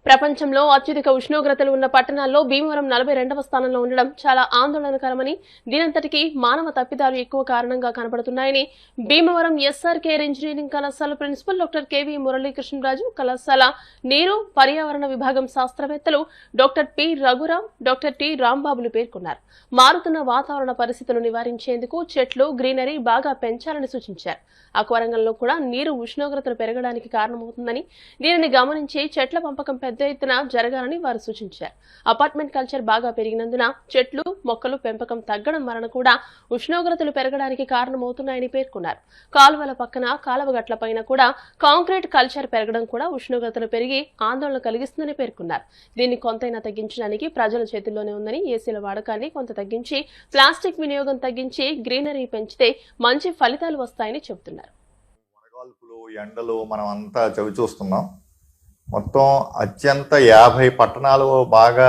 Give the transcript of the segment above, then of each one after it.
ప్రపంచంలో అత్యధిక ఉష్ణోగ్రతలు ఉన్న పట్టణాల్లో భీమవరం 42వ స్థానంలో ఉండడం చాలా ఆందోళనకరమని, దీనంతటికీ మానవ తప్పిదాలు ఎక్కువ కారణంగా కనబడుతున్నాయని భీమవరం ఎస్ఆర్కేఆర్ ఇంజనీరింగ్ కళాశాల ప్రిన్సిపల్ డాక్టర్ కెవి మురళీకృష్ణరాజు, కళాశాల నీరు పర్యావరణ విభాగం శాస్త్రవేత్తలు doctor P Raghuram, doctor T రాంబాబులు పేర్కొన్నారు. మారుతున్న వాతావరణ పరిస్థితులు నివారించేందుకు చెట్లు, గ్రీనరీ బాగా పెంచాలని సూచించారు. ఆక్వారంగంలో కూడా నీరు ఉష్ణోగ్రతలు పెరగడానికి కారణమవుతుందని, దీనిని గమనించి చెట్ల పెంపకం పెద్ద ఎత్తున జరగాలని వారు సూచించారు. అపార్ట్మెంట్ కల్చర్ బాగా పెరిగినందున చెట్లు, మొక్కలు పెంపకం తగ్గడం వలన కూడా ఉష్ణోగ్రతలు పెరగడానికి కారణమవుతున్నాయని పేర్కొన్నారు. కాలువల పక్కన, కాలువగట్లపైన కూడా కాంక్రీట్ కల్చర్ పెరగడం కూడా ఉష్ణోగ్రతలు పెరిగి ఆందోళన కలిగిస్తుందని పేర్కొన్నారు. దీన్ని కొంతైనా తగ్గించడానికి ప్రజల చేతుల్లోనే ఉందని, ఏసీల వాడకాన్ని కొంత తగ్గించి, ప్లాస్టిక్ వినియోగం తగ్గించి గ్రీనరీ పెంచితే మంచి ఫలితాలు వస్తాయని చెబుతున్నారు. వడగాల్పులు, ఎండలు మనం అంతా చవి చూస్తున్నాం. మొత్తం అత్యంత 50 పట్టణాలు బాగా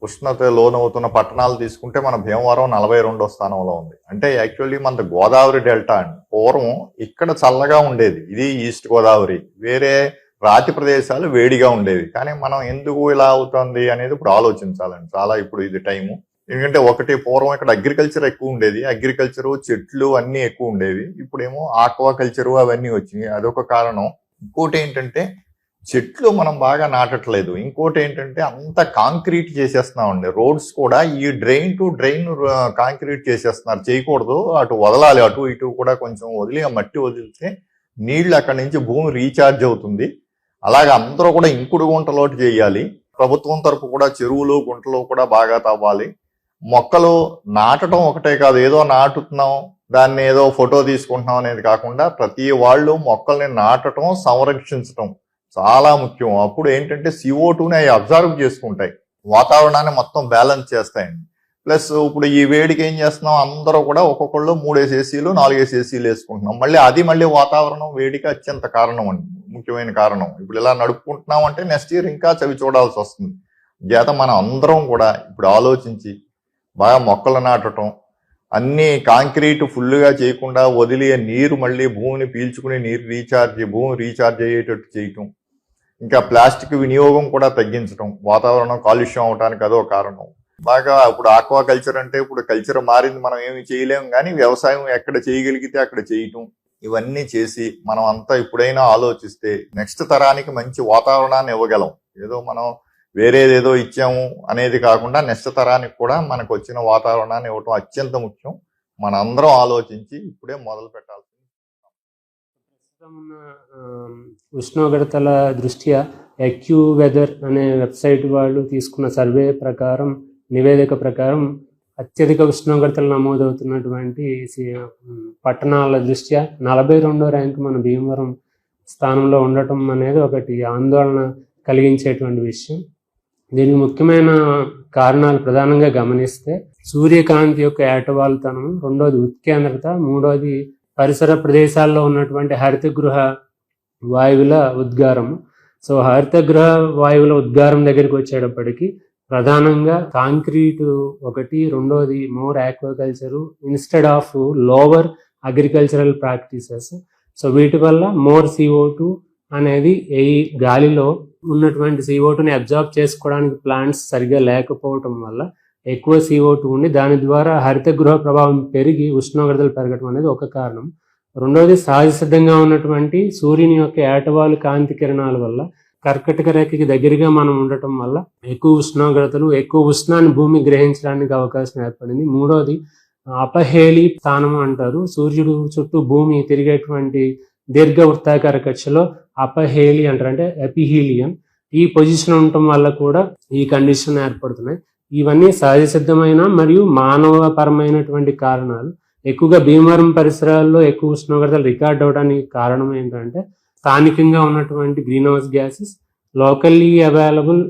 ఉష్ణత లోనవుతున్న పట్టణాలు తీసుకుంటే మన భీమవరం 42వ స్థానంలో ఉంది. అంటే యాక్చువల్లీ మన గోదావరి డెల్టా అండి. పూర్వం ఇక్కడ చల్లగా ఉండేది, ఇది ఈస్ట్ గోదావరి. వేరే రాతి ప్రదేశాలు వేడిగా ఉండేవి. కానీ మనం ఎందుకు ఇలా అవుతుంది అనేది ఇప్పుడు ఆలోచించాలండి. చాలా ఇప్పుడు ఇది టైము. ఎందుకంటే ఒకటి, పూర్వం ఇక్కడ అగ్రికల్చర్ ఎక్కువ ఉండేది, అగ్రికల్చరు, చెట్లు అన్నీ ఎక్కువ ఉండేవి. ఇప్పుడేమో ఆక్వా కల్చరు అవన్నీ వచ్చినాయి, అదొక కారణం. ఇంకోటి ఏంటంటే చెట్లు మనం బాగా నాటట్లేదు. ఇంకోటి ఏంటంటే అంత కాంక్రీట్ చేసేస్తున్నామండి. రోడ్స్ కూడా ఈ డ్రైన్ టు డ్రైన్ కాంక్రీట్ చేసేస్తున్నారు. చేయకూడదు, అటు వదలాలి, అటు ఇటు కూడా కొంచెం వదిలి ఆ మట్టి వదిలితే నీళ్లు అక్కడి నుంచి భూమి రీఛార్జ్ అవుతుంది. అలాగే అందరూ కూడా ఇంకుడు గుంటలోటి చేయాలి. ప్రభుత్వం తరపు కూడా చెరువులు, గుంటలు కూడా బాగా తవ్వాలి. మొక్కలు నాటడం ఒకటే కాదు, ఏదో నాటుతున్నాం దాన్ని ఏదో ఫోటో తీసుకుంటున్నాం అనేది కాకుండా ప్రతి వాళ్ళు మొక్కల్ని నాటడం, సంరక్షించడం చాలా ముఖ్యం. అప్పుడు ఏంటంటే CO2ని అవి అబ్జర్వ్ చేసుకుంటాయి, వాతావరణాన్ని మొత్తం బ్యాలెన్స్ చేస్తాయండి. ప్లస్ ఇప్పుడు ఈ వేడికి ఏం చేస్తున్నాం, అందరూ కూడా ఒక్కొక్కళ్ళు 3 ఏసీలు 4 ఏసీలు వేసుకుంటున్నాం. మళ్ళీ వాతావరణం వేడికి అత్యంత కారణం అండి, ముఖ్యమైన కారణం. ఇప్పుడు ఇలా నడుపుకుంటున్నాం అంటే నెక్స్ట్ ఇయర్ ఇంకా చవి చూడాల్సి వస్తుంది. చేత మనం అందరం కూడా ఇప్పుడు ఆలోచించి బాగా మొక్కలు నాటడం, అన్ని కాంక్రీట్ ఫుల్గా చేయకుండా వదిలే నీరు మళ్ళీ భూమిని పీల్చుకుని భూమి రీఛార్జ్ అయ్యేటట్టు చేయటం, ఇంకా ప్లాస్టిక్ వినియోగం కూడా తగ్గించడం, వాతావరణం కాలుష్యం అవడానికి అదో కారణం. బాగా ఇప్పుడు ఆక్వా కల్చర్ అంటే ఇప్పుడు కల్చర్ మారింది, మనం ఏమి చేయలేము. కానీ వ్యవసాయం ఎక్కడ చేయగలిగితే అక్కడ చేయటం, ఇవన్నీ చేసి మనం అంతా ఇప్పుడైనా ఆలోచిస్తే నెక్స్ట్ తరానికి మంచి వాతావరణాన్ని ఇవ్వగలం. ఏదో మనం వేరేదేదో ఇచ్చాము అనేది కాకుండా నెక్స్ట్ తరానికి కూడా మనకు వచ్చిన వాతావరణాన్ని ఇవ్వటం అత్యంత ముఖ్యం. మన అందరం ఆలోచించి ఇప్పుడే మొదలు పెట్టాలి. ఉష్ణోగ్రతల దృష్ట్యా AccuWeather అనే వెబ్సైట్ వాళ్ళు తీసుకున్న సర్వే ప్రకారం, నివేదిక ప్రకారం అత్యధిక ఉష్ణోగ్రతలు నమోదవుతున్నటువంటి పట్టణాల దృష్ట్యా 42వ ర్యాంక్ మన భీమవరం స్థానంలో ఉండటం అనేది ఒకటి ఆందోళన కలిగించేటువంటి విషయం. దీనికి ముఖ్యమైన కారణాలు ప్రధానంగా గమనిస్తే సూర్యకాంతి యొక్క ఏటవాలుతనం, రెండోది ఉత్కేంద్రత, మూడోది పరిసర ప్రదేశాల్లో ఉన్నటువంటి హరితగృహ వాయువుల ఉద్గారం. సో హరితగృహ వాయువుల ఉద్గారం దగ్గరికి వచ్చేటప్పటికి ప్రధానంగా కాంక్రీటు ఒకటి, రెండోది more ఆక్వాకల్చరు instead of lower agricultural practices. So వీటి వల్ల మోర్ CO2 అనేది ఈ గాలిలో ఉన్నటువంటి CO2ని అబ్జార్బ్ చేసుకోవడానికి ప్లాంట్స్ సరిగా లేకపోవటం వల్ల ఎక్కువ CO2 ఉండి దాని ద్వారా హరితగృహ ప్రభావం పెరిగి ఉష్ణోగ్రతలు పెరగడం అనేది ఒక కారణం. రెండోది సహజ సిద్ధంగా ఉన్నటువంటి సూర్యుని యొక్క ఏటవాలు కాంతి కిరణాల వల్ల కర్కటక రేఖకి దగ్గరగా మనం ఉండటం వల్ల ఎక్కువ ఉష్ణాన్ని భూమి గ్రహించడానికి అవకాశం ఏర్పడింది. మూడోది అపహేళి స్థానం అంటారు. సూర్యుడు చుట్టూ భూమి తిరిగేటువంటి దీర్ఘ వృత్తాకార కక్షలో అపహేళి అంటారు, అంటే ఎపిహీలియం. ఈ పొజిషన్ ఉండటం వల్ల కూడా ఈ కండిషన్ ఏర్పడుతున్నాయి. ఇవన్నీ సహజ సిద్ధమైన మరియు మానవపరమైనటువంటి కారణాలు. ఎక్కువగా భీమవరం పరిసరాల్లో ఎక్కువ ఉష్ణోగ్రతలు రికార్డ్ అవడానికి కారణం ఏంటంటే స్థానికంగా ఉన్నటువంటి green house gases, locally available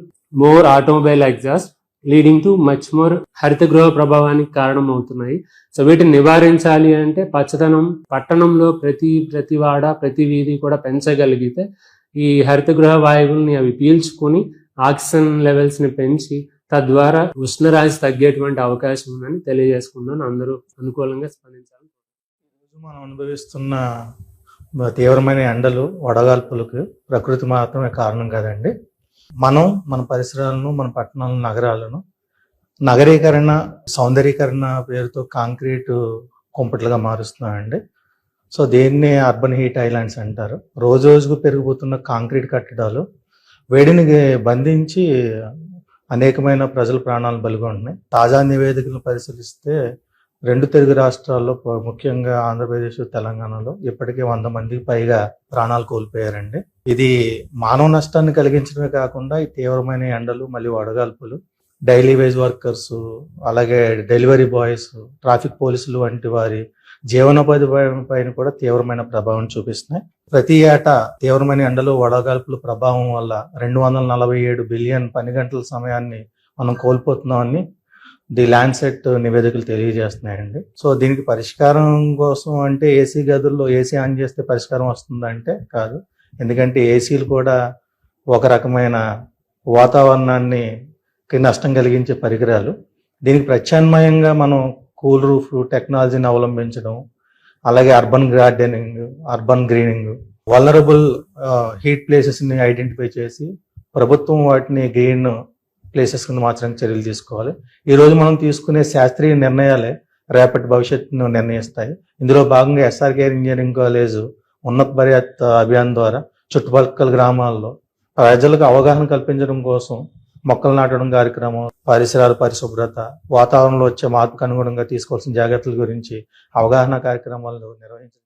more automobile exhaust leading to much more హరితగృహ ప్రభావానికి కారణం అవుతున్నాయి. సో వీటిని నివారించాలి అంటే పచ్చదనం పట్టణంలో ప్రతి వాడ, ప్రతి వీధి కూడా పెంచగలిగితే ఈ హరితగృహ వాయువుల్ని అవి పీల్చుకొని ఆక్సిజన్ లెవెల్స్ ని పెంచి తద్వారా ఉష్ణరాశి తగ్గేటువంటి అవకాశం ఉందని తెలియజేసుకున్నాను. అందరూ అనుకూలంగా స్పందించాలి. మనం అనుభవిస్తున్న తీవ్రమైన ఎండలు, వడగాల్పులకు ప్రకృతి మాత్రమే కారణం కదండి. మనం మన పరిసరాలను, మన పట్టణాలను, నగరాలను నగరీకరణ, సౌందరీకరణ పేరుతో కాంక్రీట్ కుంపట్లుగా మారుస్తున్నామండి. సో దీన్ని అర్బన్ హీట్ ఐలాండ్స్ అంటారు. రోజు రోజుకు పెరిగిపోతున్న కాంక్రీట్ కట్టడాలు వేడిని బంధించి అనేకమైన ప్రజల ప్రాణాలు బలిగొంటున్నాయి. తాజా నివేదికలను పరిశీలిస్తే 2 తెలుగు రాష్ట్రాల్లో, ముఖ్యంగా ఆంధ్రప్రదేశ్, తెలంగాణలో ఇప్పటికే 100 మందికి పైగా ప్రాణాలు కోల్పోయారండి. ఇది మానవ నష్టాన్ని కలిగించడమే కాకుండా ఈ తీవ్రమైన ఎండలు, మళ్ళీ వడగాల్పులు, డైలీ వేజ్ వర్కర్స్, అలాగే డెలివరీ బాయ్స్, ట్రాఫిక్ పోలీసులు వంటి వారి జీవనోపాధి పైన కూడా తీవ్రమైన ప్రభావం చూపిస్తున్నాయి. ప్రతి ఏటా తీవ్రమైన ఎండలు, వడగాల్పుల ప్రభావం వల్ల 247 బిలియన్ పని గంటల సమయాన్ని మనం కోల్పోతున్నామని ది ల్యాండ్సెట్ నివేదికలు తెలియజేస్తున్నాయండి. సో దీనికి పరిష్కారం కోసం అంటే ఏసీ గదుల్లో ఏసీ ఆన్ చేస్తే పరిష్కారం వస్తుందంటే కాదు. ఎందుకంటే ఏసీలు కూడా ఒక రకమైన వాతావరణానికి నష్టం కలిగించే పరికరాలు. దీనికి ప్రత్యామ్నాయంగా మనం కూల్ రూఫ్ టెక్నాలజీని అవలంబించడం, అలాగే urban gardening, urban greening, vulnerable heat ప్లేసెస్ని ఐడెంటిఫై చేసి ప్రభుత్వం వాటిని గ్రీన్ ప్లేసెస్ కింద మార్చడానికి చర్యలు తీసుకోవాలి. ఈ రోజు మనం తీసుకునే శాస్త్రీయ నిర్ణయాలే రేపటి భవిష్యత్తును నిర్ణయిస్తాయి. ఇందులో భాగంగా ఎస్ఆర్కే ఇంజనీరింగ్ కాలేజ్ ఉన్నత పర్యాప్త అభియాన్ ద్వారా చుట్టుపక్కల గ్రామాల్లో ప్రజలకు అవగాహన కల్పించడం కోసం మొక్కలు నాటడం కార్యక్రమం, పరిసరాల పరిశుభ్రత, వాతావరణంలో వచ్చే మార్పుకు అనుగుణంగా తీసుకోవాల్సిన జాగ్రత్తల గురించి అవగాహన కార్యక్రమాలు నిర్వహించారు.